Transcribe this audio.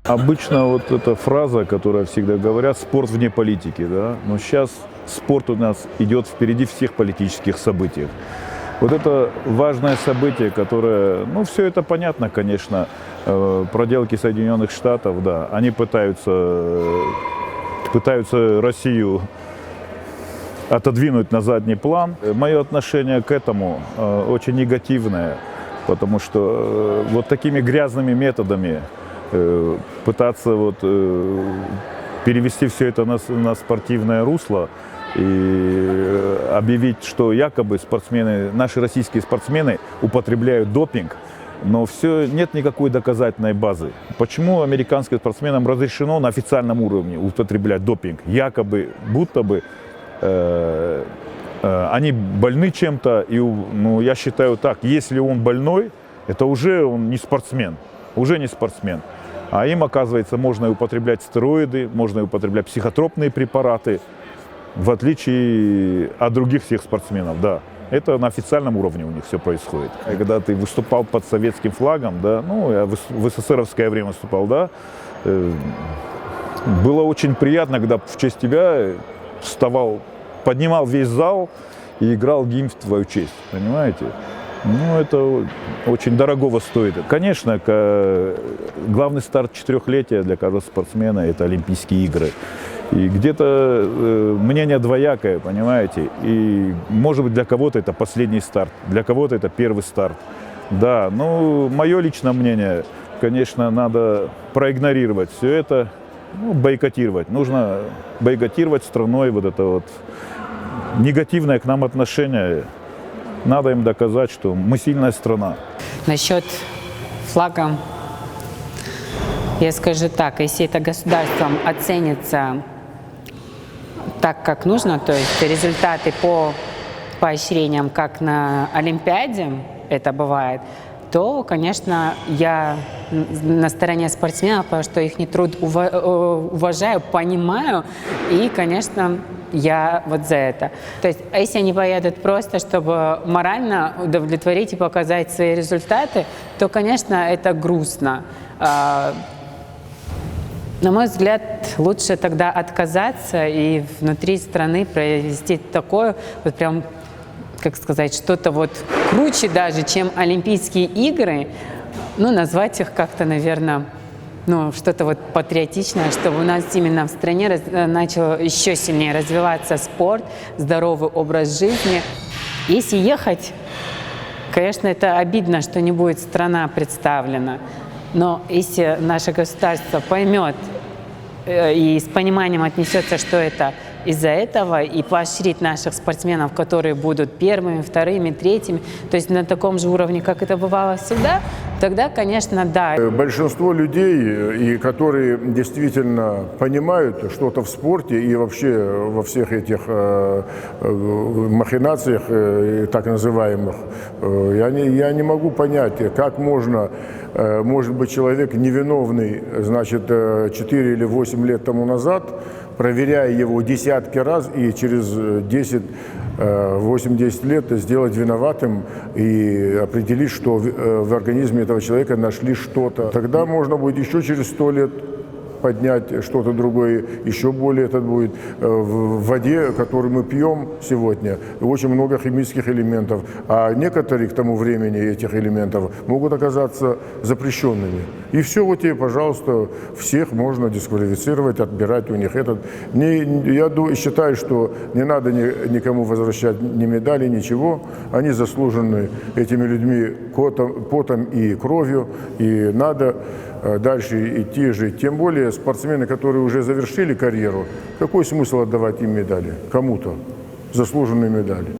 Обычно вот эта фраза, которая всегда говорят, спорт вне политики, да, но сейчас спорт у нас идет впереди всех политических событий. Вот это важное событие, которое, ну, все это понятно, конечно, проделки Соединенных Штатов, да, они пытаются Россию отодвинуть на задний план. Мое отношение к этому очень негативное, потому что вот такими грязными методами пытаться перевести все это на спортивное русло и объявить, что якобы наши российские спортсмены употребляют допинг, но нет никакой доказательной базы. Почему американским спортсменам разрешено на официальном уровне употреблять допинг? Якобы, будто бы они больны чем-то, и я считаю так, если он больной, это уже он не спортсмен, А им, оказывается, можно употреблять стероиды, можно употреблять психотропные препараты, в отличие от других всех спортсменов, да. Это на официальном уровне у них все происходит. Когда ты выступал под советским флагом, да, я в СССРовское время выступал, да, было очень приятно, когда в честь тебя поднимал весь зал и играл гимн в твою честь, понимаете? Это очень дорогого стоит. Конечно, главный старт четырехлетия для каждого спортсмена – это Олимпийские игры. И где-то мнение двоякое, понимаете? И, может быть, для кого-то это последний старт, для кого-то это первый старт. Да, мое личное мнение, конечно, надо проигнорировать все это, бойкотировать. Нужно бойкотировать страной вот это негативное к нам отношение. Надо им доказать, что мы сильная страна. Насчет флага, я скажу так, если это государством оценится так, как нужно, то есть результаты по поощрениям, как на Олимпиаде это бывает, то, конечно, я на стороне спортсменов, потому что их труд уважаю, понимаю, и, конечно, я за это. То есть, если они поедут просто, чтобы морально удовлетворить и показать свои результаты, то, конечно, это грустно. На мой взгляд, лучше тогда отказаться и внутри страны провести такое, прям, как сказать, что-то круче даже, чем Олимпийские игры, назвать их как-то, наверное, что-то патриотичное, чтобы у нас именно в стране начал еще сильнее развиваться спорт, здоровый образ жизни. Если ехать, конечно, это обидно, что не будет страна представлена, но если наше государство поймет и с пониманием отнесется, что это из-за этого, и поощрить наших спортсменов, которые будут первыми, вторыми, третьими, то есть на таком же уровне, как это бывало всегда, тогда, конечно, да. Большинство людей, которые действительно понимают что-то в спорте и вообще во всех этих махинациях, так называемых, я не могу понять, как может быть человек невиновный, 4 или 8 лет тому назад, проверяя его десятки раз и через 8-10 лет сделать виноватым и определить, что в организме этого человека нашли что-то. Тогда можно будет еще через 100 лет поднять что-то другое, еще более это будет. В воде, которую мы пьем сегодня, очень много химических элементов, а некоторые к тому времени этих элементов могут оказаться запрещенными. И все пожалуйста, всех можно дисквалифицировать, отбирать у них этот. Я считаю, что не надо никому возвращать ни медали, ничего. Они заслужены этими людьми потом и кровью, и надо дальше идти жить. Тем более спортсмены, которые уже завершили карьеру, какой смысл отдавать им медали? Кому-то заслуженные медали.